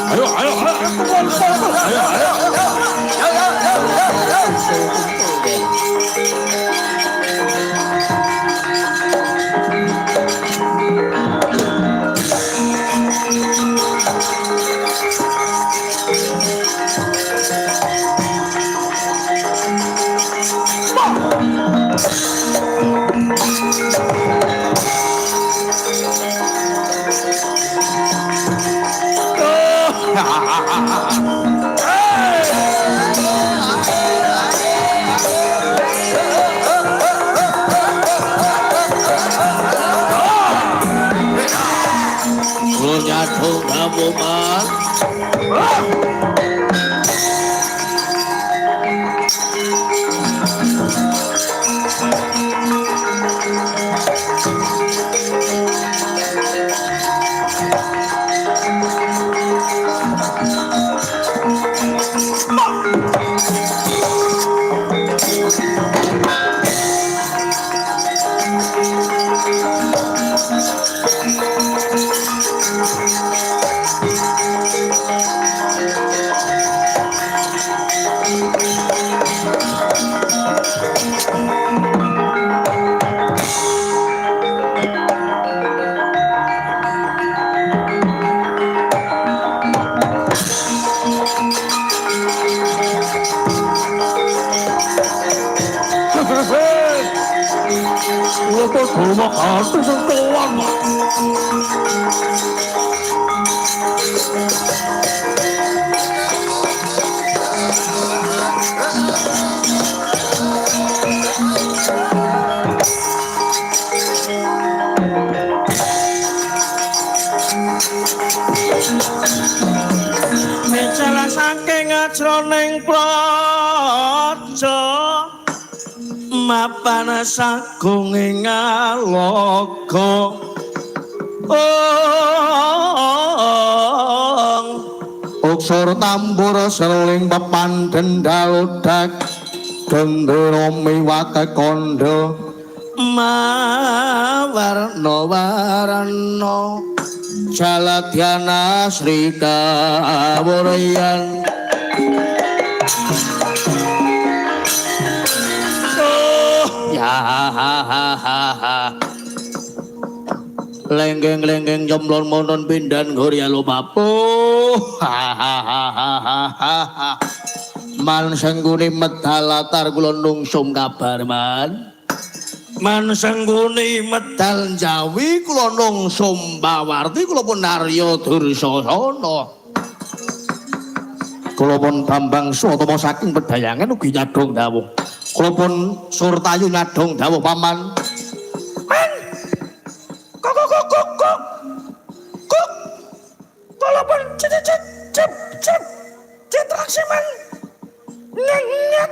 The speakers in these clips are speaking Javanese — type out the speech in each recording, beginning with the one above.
Ayo, ayo, ayo. Ayo, nyatu kamu man.我头发好这是多嘛。Mecalah saking ajroning praja mapan sagung ing alaga uksur tambur seling pepan dendal dak gendera miwak kandha mawarna-warna Jaladhyana Sri Kawuryan lenggeng-lenggeng jomlon monon pindan Gurya lumapuh man sengguni medal latar kula nungsum kabar man sengguni medal Jawi kula nungsum bawarti kula pun Narya Dursasana kula pun Bambang Swatama saking Pedayangan ugi nyadong dawuh kula pun Surtayu nyadong dawuh paman man kok kula pun cep man nyet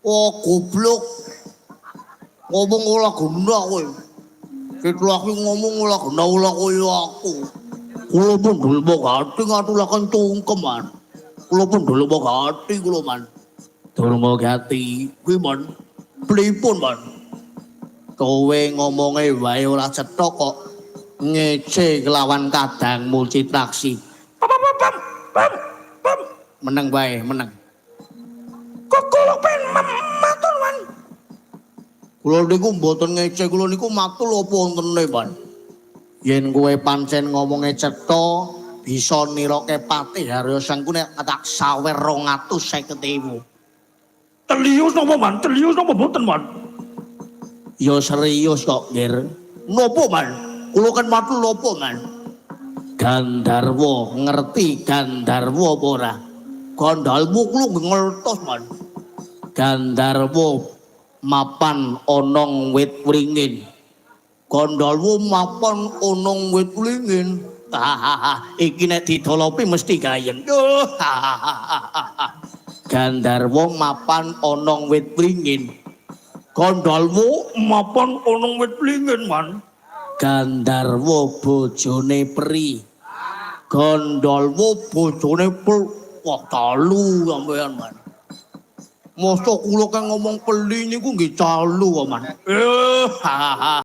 oh goblok ngomong ora guna kowe kita aku ngomong ora guna kaya aku kula pun dulmo gati ngaturaken cungkeman kula pun dulmo gati kula man durma gati kuwi man pripun man kowe ngomonge wae ora cetha kok ngece kelawan kadangmu Citraksi meneng wae meneng kok kula pengen matur man kula niku mboten ngece kula niku matur apa wontene man yen kowe pancen ngomonge cetha bisa nirake patih Harya Sangkuni tak sawer 250.000 Telius napa man? Telius napa mboten man? Ya serius kok, Ngir. Napa man? Kula kan matur napa man? Gandharwa, ngerti Gandharwa apa ora? Gandhalmu kula ngertos man. Gandharwa mapan onong wit wringin. Gandhalwa mapan onong wit wringin. Iki nek didolopi mesti gayeng. Gandharwa mapan onong wit wringin. Gandhalwa mapan onong wit wringin man. Gandharwa bojone peri. Gandhalwa bojone wah calu sampean man. Mosok kula kan ngomong peli niku nggih calu kok man.